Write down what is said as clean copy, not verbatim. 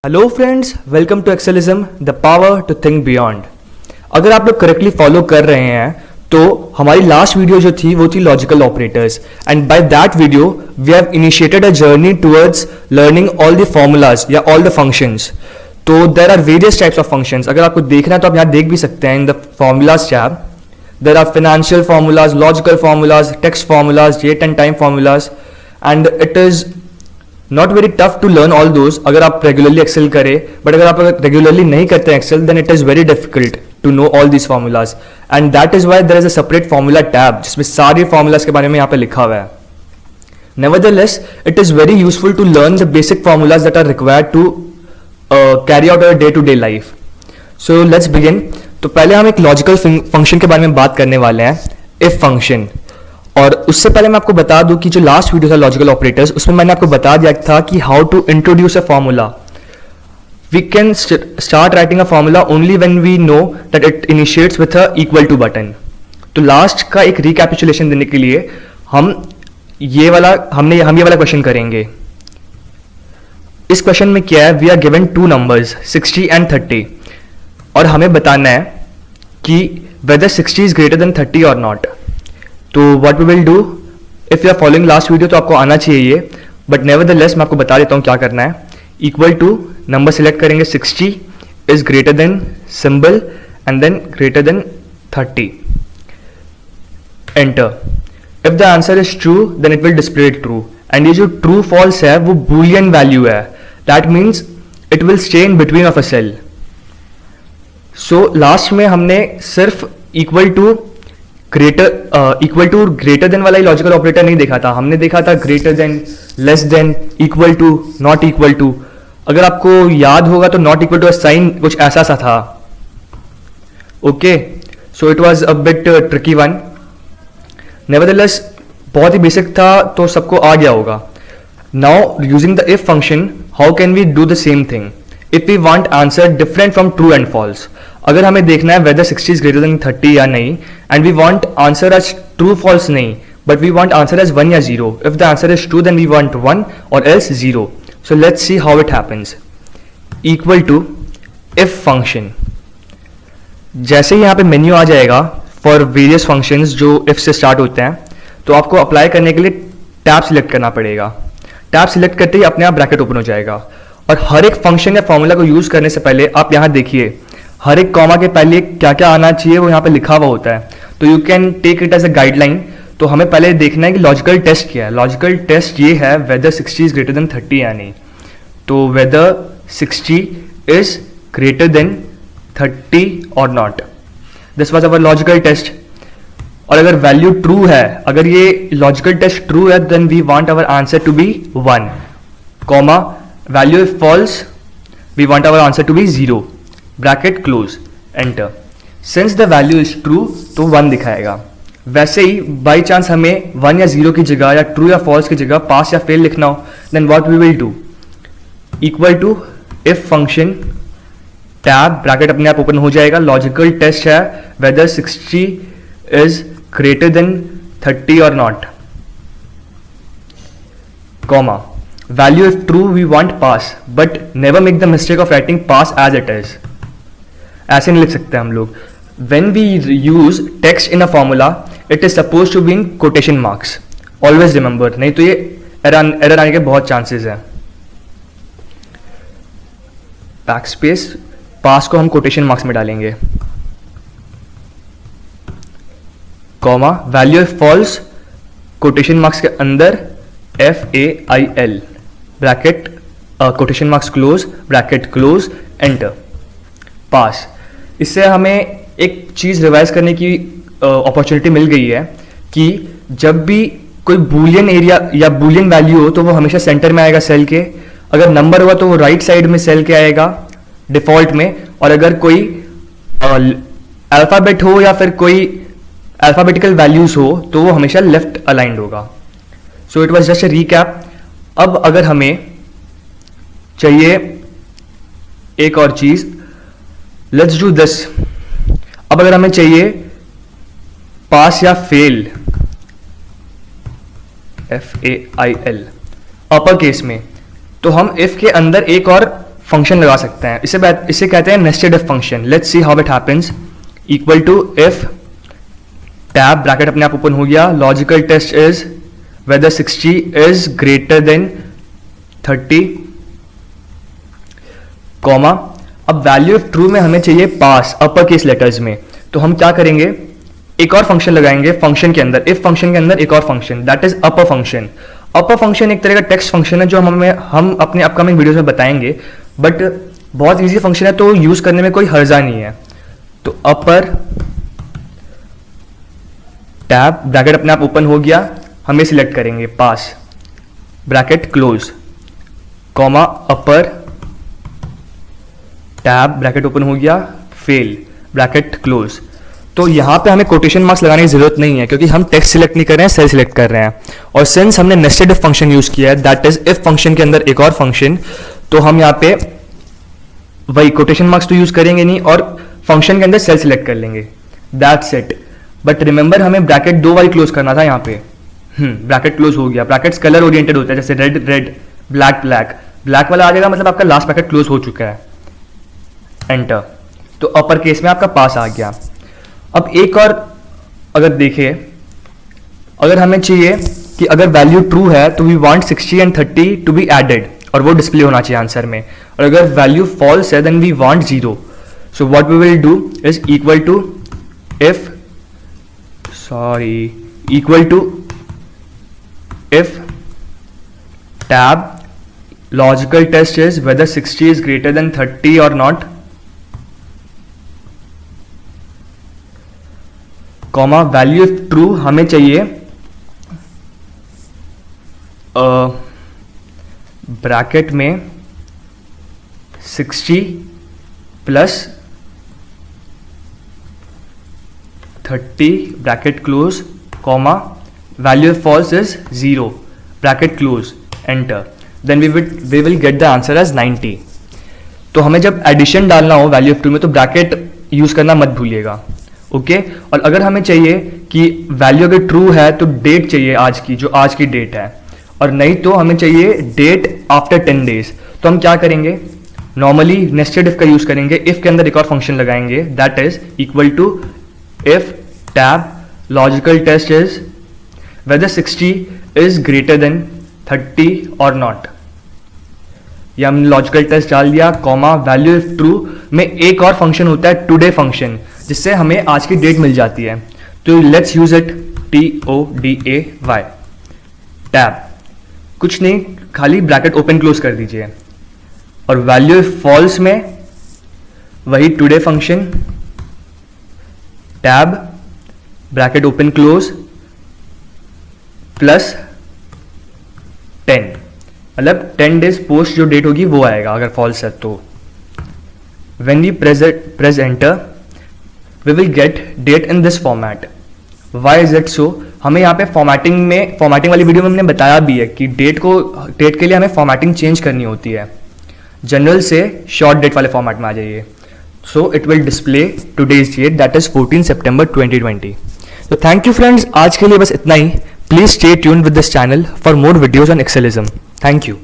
Hello friends, welcome to Excelism, the power to think beyond. अगर आप लोग correctly follow कर रहे हैं तो हमारी लास्ट वीडियो जो थी वो थी logical operators, and by that video we have initiated a journey towards learning all the formulas या ऑल द फंक्शंस। तो there are various types of functions. अगर आपको देखना है तो आप यहाँ देख भी सकते हैं in the formulas tab. There are financial formulas, logical formulas, text formulas, date and time formulas, and it is not very tough to learn all those अगर आप रेगुलरली एक्सेल करें। बट अगर आप रेगुलरली नहीं करते हैं Excel, then it is very difficult to know all these formulas, and that is why there is a separate formula tab जिसमें सारे फॉर्मूलाज के बारे में यहाँ पे लिखा हुआ है। Nevertheless it is very useful to learn the basic formulas that are required to carry out our day to day life. So let's begin. तो पहले हम एक लॉजिकल फंक्शन के बारे में बात करने वाले हैं, इफ फंक्शन। और उससे पहले मैं आपको बता दूं कि जो लास्ट वीडियो था लॉजिकल ऑपरेटर्स, उसमें मैंने आपको बता दिया था कि how to introduce a formula. We can start writing a formula only when we know that it initiates with a equal to button. तो लास्ट का एक रिकैपिचुलेशन देने के लिए हम ये वाला क्वेश्चन करेंगे। इस क्वेश्चन में क्या है, we are given two numbers 60 and 30, और हमें बताना है कि वेदर 60 इज ग्रेटर देन 30 और नॉट। तो what we will do, if you are following last video तो आपको आना चाहिए ये, बट नेवरदलेस मैं आपको बता देता हूँ क्या करना है। इक्वल टू नंबर सिलेक्ट करेंगे, 60 is greater than symbol and then greater than 30, enter. If the answer is true then it will display true, and ये जो ट्रू फॉल्स है वो बूलियन वैल्यू है, that means it will stay in between of a cell. So last में हमने सिर्फ equal to greater than वाला ही logical operator नहीं देखा था, हमने देखा था greater than, less than, equal to, not equal to. अगर आपको याद होगा तो नॉट इक्वल टू साइन कुछ ऐसा सा था। Okay, so it was a bit tricky one. Nevertheless बहुत ही बेसिक था तो सबको आ गया होगा। Now using the if function, how can we do the same thing if we want answer different from true and false. अगर हमें देखना है वेदर 60 इज ग्रेटर देन 30 या नहीं, and we want answer as true false नहीं, but we want answer as 1 या 0। If the answer is true then we want 1 और else 0। So let's see how it happens. Equal to if function, जैसे ही यहाँ पे menu आ जाएगा for various functions जो इफ से स्टार्ट होते हैं, तो आपको अप्लाई करने के लिए टैब सिलेक्ट करना पड़ेगा। टैब सिलेक्ट करते ही अपने आप ब्रैकेट ओपन हो जाएगा, और हर एक फंक्शन या फॉर्मूला को यूज करने से पहले आप यहाँ देखिए हर एक कॉमा के पहले क्या क्या आना चाहिए वो यहाँ पे लिखा हुआ होता है। तो you can take it as a guideline. तो हमें पहले देखना है कि लॉजिकल टेस्ट क्या है। लॉजिकल टेस्ट ये है वेदर 60 इज ग्रेटर देन 30 या नहीं। तो वेदर 60 इज ग्रेटर देन 30 और not, this was our logical test. और अगर वैल्यू ट्रू है, अगर ये लॉजिकल टेस्ट ट्रू है, then we want our answer to be 1, comma value if false we want our answer to be 0, bracket close, enter. Since the value is true तो 1 दिखाएगा। वैसे ही by chance हमें 1 या 0 की जगह या ट्रू या फॉल्स की जगह पास या फेल लिखना हो, then what we will do, equal to if function tab, bracket अपने आप ओपन हो जाएगा। लॉजिकल टेस्ट है वेदर 60 इज ग्रेटर देन 30 और not, comma value if true we want pass, but never make the mistake of writing pass as it is. ऐसे नहीं लिख सकते हम लोग। When we use text in a formula it is suppose to be in quotation marks, always remember, नहीं तो ये error आने के बहुत चांसेस हैं। बैक स्पेस, पास को हम कोटेशन मार्क्स में डालेंगे, comma value if false quotation marks के अंदर FAIL, bracket quotation marks close, bracket close, enter, pass. इससे हमें एक चीज रिवाइज करने की अपॉर्चुनिटी मिल गई है कि जब भी कोई बूलियन एरिया या बूलियन वैल्यू हो तो वो हमेशा सेंटर में आएगा सेल के। अगर नंबर हुआ तो वो राइट साइड में सेल के आएगा डिफॉल्ट में, और अगर कोई अल्फाबेट हो या फिर कोई अल्फाबेटिकल वैल्यूज हो तो वो हमेशा लेफ्ट अलाइंड होगा। सो it was just a recap. अब अगर हमें चाहिए एक और चीज, लेट्स डू दिस। अब अगर हमें चाहिए पास या फेल, FAIL अपर केस में, तो हम इफ के अंदर एक और फंक्शन लगा सकते हैं। इसे कहते हैं nested if function. Let's see how it happens. Equal to if tab bracket अपने आप ओपन हो गया, logical test is whether 60 is greater than 30 comma. अब वैल्यू ऑफ ट्रू में हमें चाहिए पास अपर केस लेटर्स में, तो हम क्या करेंगे, एक और फंक्शन लगाएंगे फंक्शन के अंदर, इफ फंक्शन के अंदर एक और function, that is upper function. Upper function एक तरह का टेक्स्ट फंक्शन है जो हम अपने अपकमिंग वीडियोस में बताएंगे, बट बहुत इजी फंक्शन है तो यूज करने में कोई हर्जा नहीं है। तो अपर टैब ब्रैकेट अपने आप ओपन हो गया, हमें सिलेक्ट करेंगे पास ब्रैकेट क्लोज कॉमा अपर टैब ब्रैकेट ओपन हो गया, फेल ब्रैकेट क्लोज। तो यहाँ पे हमें कोटेशन मार्क्स लगाने की जरूरत नहीं है क्योंकि हम टेक्स्ट सिलेक्ट नहीं कर रहे हैं, सेल सिलेक्ट कर रहे हैं। और सिंस हमने नेस्टेड इफ फंक्शन यूज किया है, दैट इज इफ फंक्शन के अंदर एक और फंक्शन, तो हम यहाँ पे वही कोटेशन मार्क्स तो यूज करेंगे नहीं और फंक्शन के अंदर सेल सिलेक्ट कर लेंगे, दैट्स इट। बट रिमेंबर हमें ब्रैकेट 2 वाली क्लोज करना था यहाँ पे। ब्रैकेट क्लोज हो गया। ब्रैकेट्स कलर ओरिएंटेड होता है, जैसे red red, black black, black वाला आ जाएगा मतलब आपका लास्ट ब्रैकेट क्लोज हो चुका है। एंटर। तो अपर केस में आपका पास आ गया। अब एक और अगर देखें, अगर हमें चाहिए कि अगर वैल्यू ट्रू है तो we want 60 and 30 to be added और वो डिस्प्ले होना चाहिए आंसर में, और अगर वैल्यू फॉल्स है then we want 0। So what we will do is equal to if tab logical test is whether 60 is greater than 30 और not, comma value of true हमें चाहिए ब्रैकेट में 60 plus 30 bracket close comma value of false is 0 bracket close, enter. Then we will get the answer as 90। तो हमें जब addition डालना हो value of true में तो ब्रैकेट यूज करना मत भूलिएगा, ओके। और अगर हमें चाहिए कि वैल्यू अगर ट्रू है तो डेट चाहिए आज की, जो आज की डेट है, और नहीं तो हमें चाहिए डेट आफ्टर 10 डेज, तो हम क्या करेंगे, नॉर्मली नेस्टेड इफ का यूज करेंगे। इफ के अंदर एक और फंक्शन लगाएंगे, that is equal to if tab logical test is whether 60 is greater than 30 और नॉट। या हमने लॉजिकल टेस्ट डाल दिया, कॉमा वैल्यू ऑफ ट्रू में एक और फंक्शन होता है टुडे फंक्शन, जिससे हमें आज की डेट मिल जाती है। तो let's use it, TODAY tab, कुछ नहीं, खाली ब्रैकेट ओपन क्लोज कर दीजिए, और वैल्यू फॉल्स में वही today function tab bracket open close plus 10, मतलब 10 डेज पोस्ट जो डेट होगी वो आएगा अगर फॉल्स है तो। When we press enter we will get date in this format. Why is it so? हमें यहाँ पे फॉर्मेटिंग वाली वीडियो में हमने बताया भी है कि डेट के लिए हमें फॉर्मेटिंग चेंज करनी होती है, जनरल से शॉर्ट डेट वाले फॉर्मेट में आ जाइए। So it will display today's date, that is 14 सितंबर 2020। तो थैंक यू फ्रेंड्स, आज के लिए बस इतना ही। Please stay tuned with this channel for more videos on Excelism. Thank you.